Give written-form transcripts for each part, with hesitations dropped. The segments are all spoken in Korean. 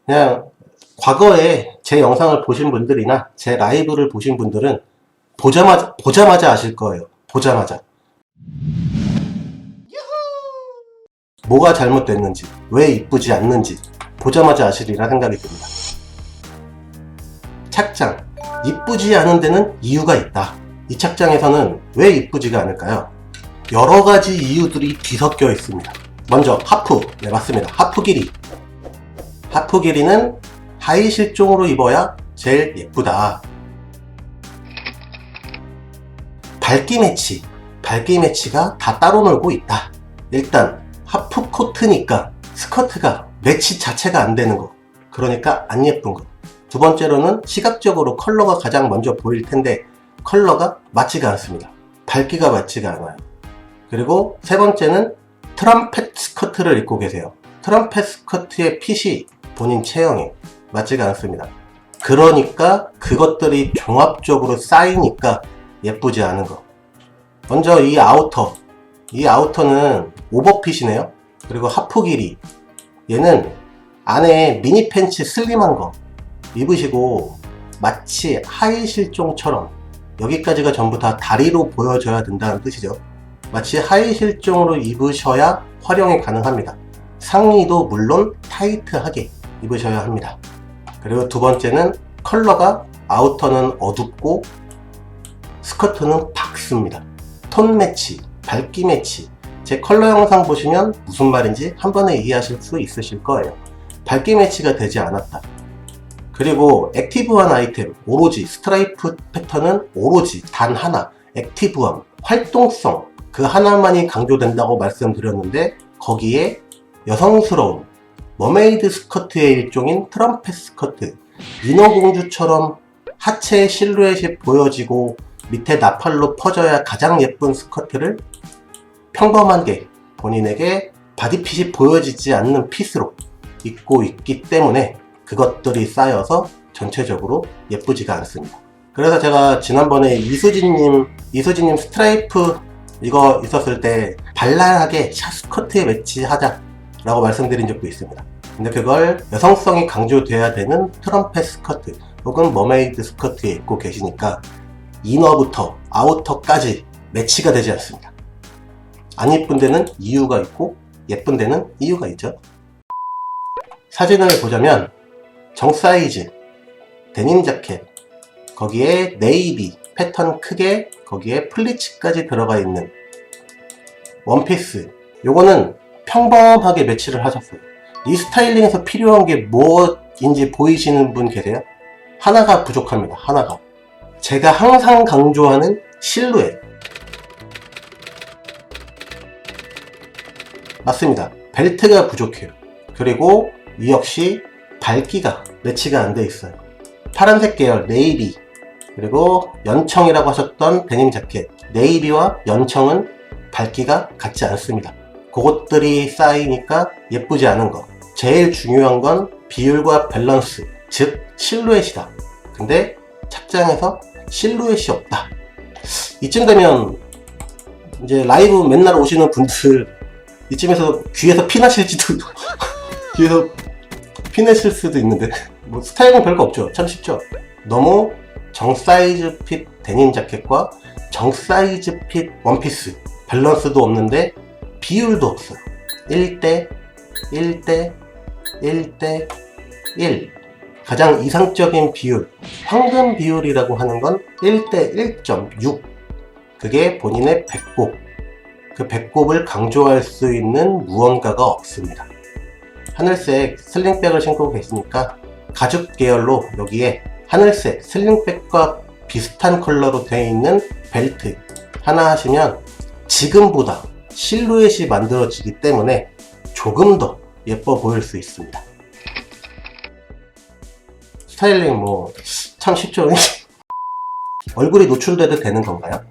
그냥 과거에 제 영상을 보신 분들이나 제 라이브를 보신 분들은 보자마자 아실 거예요. 보자마자. 뭐가 잘못됐는지, 왜 이쁘지 않는지 보자마자 아시리라 생각이 듭니다. 착장. 이쁘지 않은 데는 이유가 있다. 이 착장에서는 왜 이쁘지가 않을까요? 여러 가지 이유들이 뒤섞여 있습니다. 먼저 하프. 네, 맞습니다. 하프 길이. 하프 길이는 하이 실종으로 입어야 제일 예쁘다. 밝기 매치. 밝기 매치가 다 따로 놀고 있다. 일단 하프 코트니까 스커트가 매치 자체가 안 되는 거. 그러니까 안 예쁜 거. 두 번째로는 시각적으로 컬러가 가장 먼저 보일 텐데 컬러가 맞지가 않습니다. 밝기가 맞지가 않아요. 그리고 세 번째는 트럼펫 스커트를 입고 계세요. 트럼펫 스커트의 핏이 본인 체형에 맞지가 않습니다. 그러니까 그것들이 종합적으로 쌓이니까 예쁘지 않은 거. 먼저 이 아우터. 이 아우터는 오버핏이네요. 그리고 하프 길이. 얘는 안에 미니 팬츠 슬림한 거 입으시고 마치 하이 실종처럼 여기까지가 전부 다 다리로 보여져야 된다는 뜻이죠. 마치 하이 실종으로 입으셔야 활용이 가능합니다. 상의도 물론 타이트하게 입으셔야 합니다. 그리고 두 번째는 컬러가 아우터는 어둡고 스커트는 밝습니다. 톤 매치, 밝기 매치. 제 컬러 영상 보시면 무슨 말인지 한 번에 이해하실 수 있으실 거예요. 밝기 매치가 되지 않았다. 그리고 액티브한 아이템, 오로지 스트라이프 패턴은 오로지 단 하나, 액티브함, 활동성 그 하나만이 강조된다고 말씀드렸는데 거기에 여성스러운 머메이드 스커트의 일종인 트럼펫 스커트, 인어공주처럼 하체의 실루엣이 보여지고 밑에 나팔로 퍼져야 가장 예쁜 스커트를 평범하게 본인에게 바디핏이 보여지지 않는 핏으로 입고 있기 때문에 그것들이 쌓여서 전체적으로 예쁘지가 않습니다. 그래서 제가 지난번에 이수진님 스트라이프 이거 있었을 때 발랄하게 샷스커트에 매치하자 라고 말씀드린 적도 있습니다. 근데 그걸 여성성이 강조돼야 되는 트럼펫 스커트 혹은 머메이드 스커트에 입고 계시니까 이너부터 아우터까지 매치가 되지 않습니다. 안 예쁜 데는 이유가 있고 예쁜 데는 이유가 있죠. 사진을 보자면 정 사이즈 데님 자켓 거기에 네이비 패턴 크게 거기에 플리츠까지 들어가 있는 원피스 요거는 평범하게 매치를 하셨어요. 이 스타일링에서 필요한 게 뭐인지 보이시는 분 계세요? 하나가 부족합니다. 하나가. 제가 항상 강조하는 실루엣. 맞습니다. 벨트가 부족해요. 그리고 이 역시 밝기가 매치가 안 돼 있어요. 파란색 계열 네이비 그리고 연청이라고 하셨던 데님 자켓 네이비와 연청은 밝기가 같지 않습니다. 그것들이 쌓이니까 예쁘지 않은 거. 제일 중요한 건 비율과 밸런스 즉 실루엣이다. 근데 착장에서 실루엣이 없다. 이쯤 되면 이제 라이브 맨날 오시는 분들 이쯤에서 귀에서 피 나실지도 귀에서 피 내실 수도 있는데 뭐 스타일은 별거 없죠. 참 쉽죠. 너무 정사이즈 핏 데님 자켓과 정사이즈 핏 원피스 밸런스도 없는데 비율도 없어요. 1대 1대 1대 1 가장 이상적인 비율 황금 비율이라고 하는 건 1대 1.6 그게 본인의 배꼽 그 배꼽을 강조할 수 있는 무언가가 없습니다. 하늘색 슬링백을 신고 계시니까 가죽 계열로 여기에 하늘색 슬링백과 비슷한 컬러로 되어 있는 벨트 하나 하시면 지금보다 실루엣이 만들어지기 때문에 조금 더 예뻐 보일 수 있습니다. 스타일링 뭐 참 쉽죠. 얼굴이 노출돼도 되는 건가요?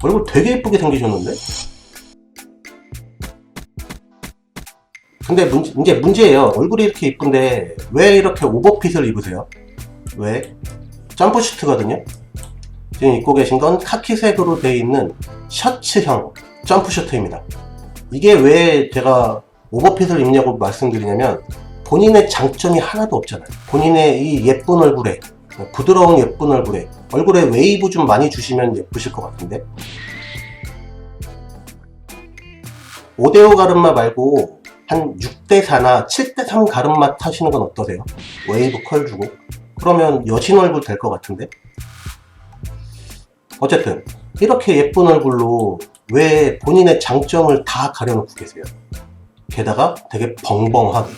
얼굴 되게 예쁘게 생기셨는데? 근데 이제 문제예요. 얼굴이 이렇게 이쁜데 왜 이렇게 오버핏을 입으세요? 왜? 점프슈트거든요. 지금 입고 계신 건 카키색으로 되어 있는 셔츠형 점프슈트입니다. 이게 왜 제가 오버핏을 입냐고 말씀드리냐면 본인의 장점이 하나도 없잖아요. 본인의 이 예쁜 얼굴에, 부드러운 예쁜 얼굴에 웨이브 좀 많이 주시면 예쁘실 것 같은데. 5대5 가르마 말고 한 6대4나 7대3 가르마 타시는 건 어떠세요? 웨이브 컬 주고. 그러면 여신 얼굴 될 것 같은데. 어쨌든 이렇게 예쁜 얼굴로 왜 본인의 장점을 다 가려놓고 계세요? 게다가 되게 벙벙하게.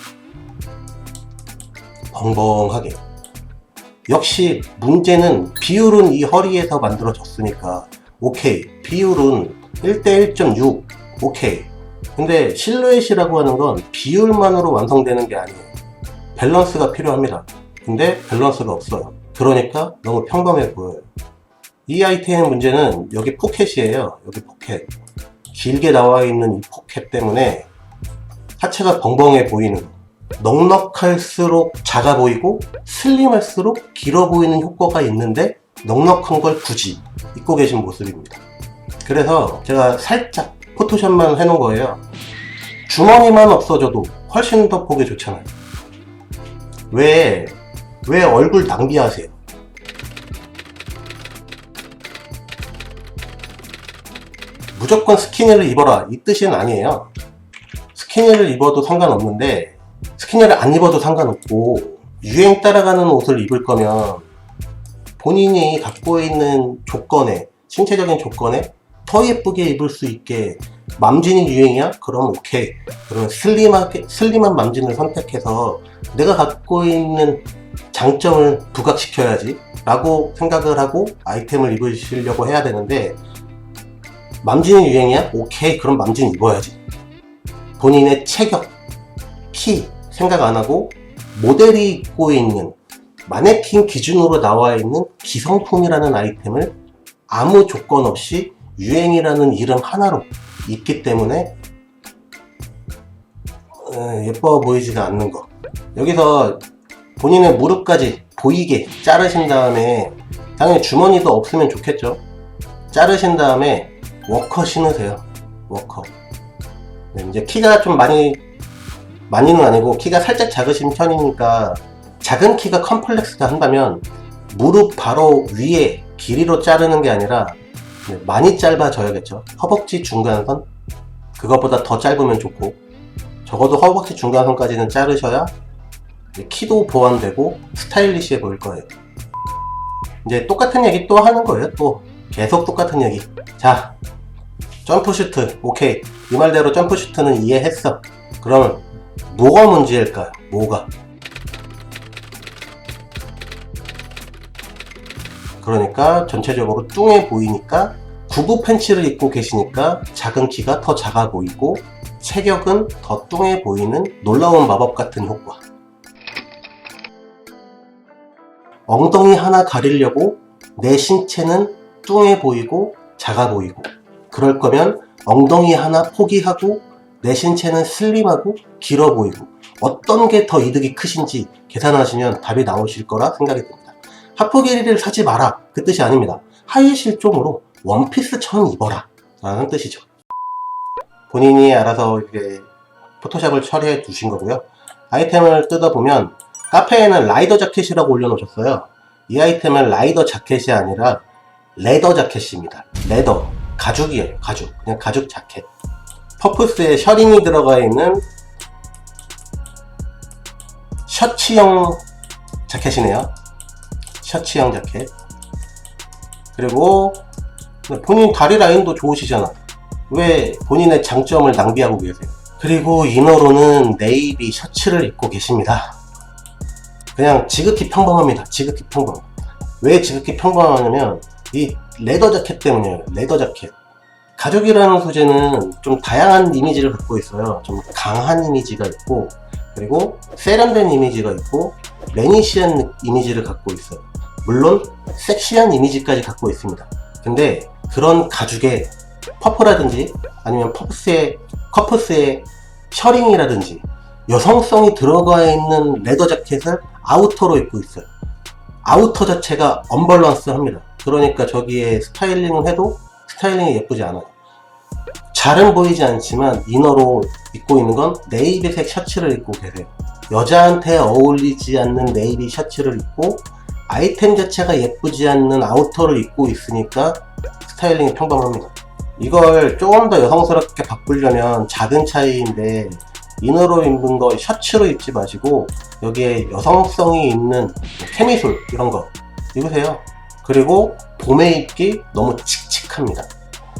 역시 문제는 비율은 이 허리에서 만들어졌으니까 오케이. 비율은 1대1.6 오케이. 근데 실루엣이라고 하는 건 비율만으로 완성되는 게 아니에요. 밸런스가 필요합니다. 근데 밸런스가 없어요. 그러니까 너무 평범해 보여요. 이 아이템의 문제는 여기 포켓이에요. 여기 포켓. 길게 나와 있는 이 포켓 때문에 하체가 벙벙해 보이는 거. 넉넉할수록 작아 보이고 슬림할수록 길어 보이는 효과가 있는데 넉넉한 걸 굳이 입고 계신 모습입니다. 그래서 제가 살짝 포토샵만 해놓은 거예요. 주머니만 없어져도 훨씬 더 보기 좋잖아요. 왜 얼굴 낭비하세요? 무조건 스키니를 입어라 이 뜻은 아니에요. 스키니를 입어도 상관없는데 스키니를 안 입어도 상관없고 유행 따라가는 옷을 입을 거면 본인이 갖고 있는 조건에, 신체적인 조건에 더 예쁘게 입을 수 있게. 맘진이 유행이야? 그럼 오케이. 그러면 슬림한 맘진을 선택해서 내가 갖고 있는 장점을 부각시켜야지 라고 생각을 하고 아이템을 입으시려고 해야 되는데, 맘진이 유행이야? 오케이. 그럼 맘진 입어야지. 본인의 체격, 키 생각 안 하고 모델이 입고 있는 마네킹 기준으로 나와 있는 기성품이라는 아이템을 아무 조건 없이 유행이라는 이름 하나로 입기 때문에 예뻐 보이지가 않는 거. 여기서 본인의 무릎까지 보이게 자르신 다음에, 당연히 주머니도 없으면 좋겠죠. 자르신 다음에 워커 신으세요. 워커. 네, 이제 키가 좀 많이는 아니고 키가 살짝 작으신 편이니까 작은 키가 컴플렉스가 한다면 무릎 바로 위에 길이로 자르는 게 아니라 많이 짧아져야겠죠. 허벅지 중간선 그것보다 더 짧으면 좋고, 적어도 허벅지 중간선까지는 자르셔야 키도 보완되고 스타일리시해 보일 거예요. 이제 똑같은 얘기 또 하는 거예요. 또 계속 똑같은 얘기. 자, 점프슈트 오케이. 이 말대로 점프슈트는 이해했어. 그러면 뭐가 문제일까요? 뭐가? 그러니까 전체적으로 뚱해 보이니까 구부 팬츠를 입고 계시니까 작은 키가 더 작아 보이고 체격은 더 뚱해 보이는 놀라운 마법 같은 효과. 엉덩이 하나 가리려고 내 신체는 뚱해 보이고 작아 보이고, 그럴 거면 엉덩이 하나 포기하고 내 신체는 슬림하고 길어 보이고 어떤 게 더 이득이 크신지 계산하시면 답이 나오실 거라 생각이 듭니다. 하프 길이를 사지 마라 그 뜻이 아닙니다. 하이 실종으로 원피스처럼 입어라 라는 뜻이죠. 본인이 알아서 이렇게 포토샵을 처리해 두신 거고요. 아이템을 뜯어보면 카페에는 라이더 자켓이라고 올려놓으셨어요. 이 아이템은 라이더 자켓이 아니라 레더 자켓입니다. 레더, 가죽이에요. 가죽, 그냥 가죽 자켓. 퍼프스에 셔링이 들어가 있는 셔츠형 자켓이네요. 셔츠형 자켓. 그리고 본인 다리 라인도 좋으시잖아. 왜 본인의 장점을 낭비하고 계세요? 그리고 이너로는 네이비 셔츠를 입고 계십니다. 그냥 지극히 평범합니다. 지극히 평범. 왜 지극히 평범하냐면 이 레더 자켓 때문이에요. 레더 자켓. 가죽이라는 소재는 좀 다양한 이미지를 갖고 있어요. 좀 강한 이미지가 있고, 그리고 세련된 이미지가 있고, 매니시한 이미지를 갖고 있어요. 물론 섹시한 이미지까지 갖고 있습니다. 근데 그런 가죽에 퍼프라든지 아니면 커프스의 셔링이라든지 여성성이 들어가 있는 레더 자켓을 아우터로 입고 있어요. 아우터 자체가 언밸런스합니다. 그러니까 저기에 스타일링을 해도 스타일링이 예쁘지 않아요. 잘은 보이지 않지만 이너로 입고 있는 건 네이비색 셔츠를 입고 계세요. 여자한테 어울리지 않는 네이비 셔츠를 입고 아이템 자체가 예쁘지 않는 아우터를 입고 있으니까 스타일링이 평범합니다. 이걸 조금 더 여성스럽게 바꾸려면 작은 차이인데 이너로 입는 거 셔츠로 입지 마시고 여기에 여성성이 있는 캐미솔 이런 거 입으세요. 그리고 봄에 입기 너무 칙칙합니다.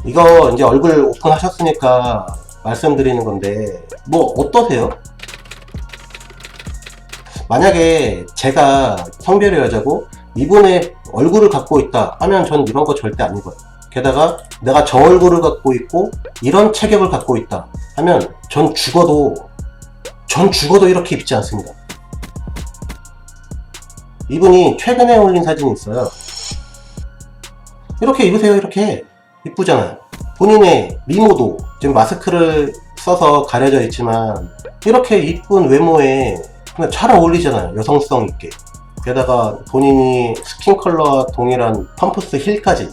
이거 이제 얼굴 오픈하셨으니까 말씀드리는 건데 뭐 어떠세요? 만약에 제가 성별이 여자고 이분의 얼굴을 갖고 있다 하면 전 이런 거 절대 안 입어요. 게다가 내가 저 얼굴을 갖고 있고 이런 체격을 갖고 있다 하면 전 죽어도 이렇게 입지 않습니다. 이분이 최근에 올린 사진이 있어요. 이렇게 입으세요. 이렇게 이쁘잖아요. 본인의 미모도 지금 마스크를 써서 가려져 있지만 이렇게 이쁜 외모에 그냥 잘 어울리잖아요. 여성성 있게. 게다가 본인이 스킨 컬러와 동일한 펌프스 힐까지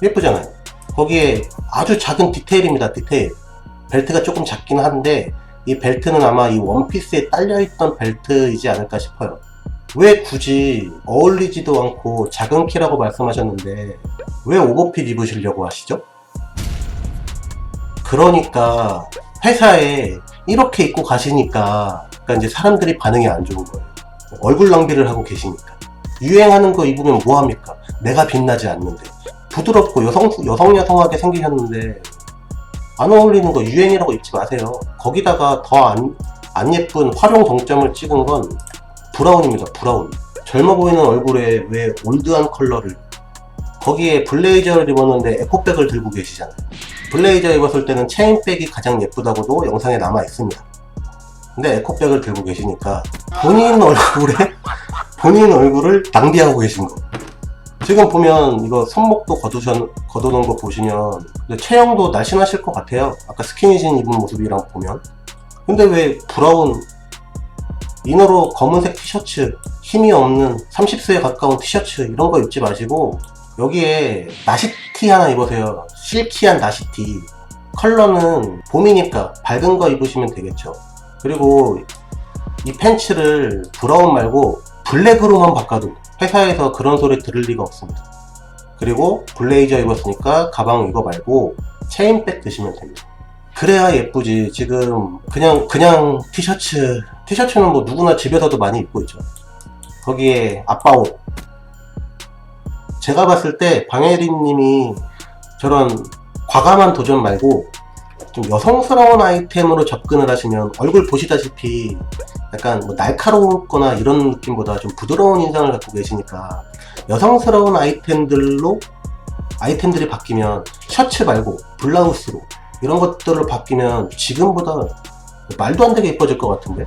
예쁘잖아요. 거기에 아주 작은 디테일입니다. 디테일. 벨트가 조금 작긴 한데 이 벨트는 아마 이 원피스에 딸려있던 벨트이지 않을까 싶어요. 왜 굳이 어울리지도 않고 작은 키라고 말씀하셨는데 왜 오버핏 입으시려고 하시죠? 그러니까 회사에 이렇게 입고 가시니까 이제 사람들이 반응이 안 좋은 거예요. 얼굴 낭비를 하고 계시니까. 유행하는 거 입으면 뭐합니까? 내가 빛나지 않는데. 부드럽고 여성하게 생기셨는데 안 어울리는 거 유행이라고 입지 마세요. 거기다가 더 안 예쁜 활용 동점을 찍은 건 브라운입니다. 브라운. 젊어 보이는 얼굴에 왜 올드한 컬러를. 거기에 블레이저를 입었는데 에코백을 들고 계시잖아요. 블레이저 입었을 때는 체인백이 가장 예쁘다고도 영상에 남아 있습니다. 근데 에코백을 들고 계시니까 본인 얼굴을 낭비하고 계신 거. 지금 보면 이거 손목도 걷어놓은 거 보시면 체형도 날씬하실 것 같아요. 아까 스키니진 입은 모습이랑 보면. 근데 왜 브라운 이너로 검은색 티셔츠, 힘이 없는 30세에 가까운 티셔츠 이런 거 입지 마시고 여기에 나시티 하나 입으세요. 실키한 나시티. 컬러는 봄이니까 밝은 거 입으시면 되겠죠. 그리고 이 팬츠를 브라운 말고 블랙으로만 바꿔도 회사에서 그런 소리 들을 리가 없습니다. 그리고 블레이저 입었으니까 가방 이거 말고 체인백 드시면 됩니다. 그래야 예쁘지. 지금 그냥 티셔츠는 뭐 누구나 집에서도 많이 입고 있죠. 거기에 아빠 옷. 제가 봤을 때 방혜린님이 저런 과감한 도전 말고 좀 여성스러운 아이템으로 접근을 하시면 얼굴 보시다시피 약간 뭐 날카로웠거나 이런 느낌보다 좀 부드러운 인상을 갖고 계시니까 여성스러운 아이템들이 바뀌면 셔츠 말고 블라우스로 이런 것들을 바뀌면 지금보다 말도 안 되게 예뻐질 것 같은데.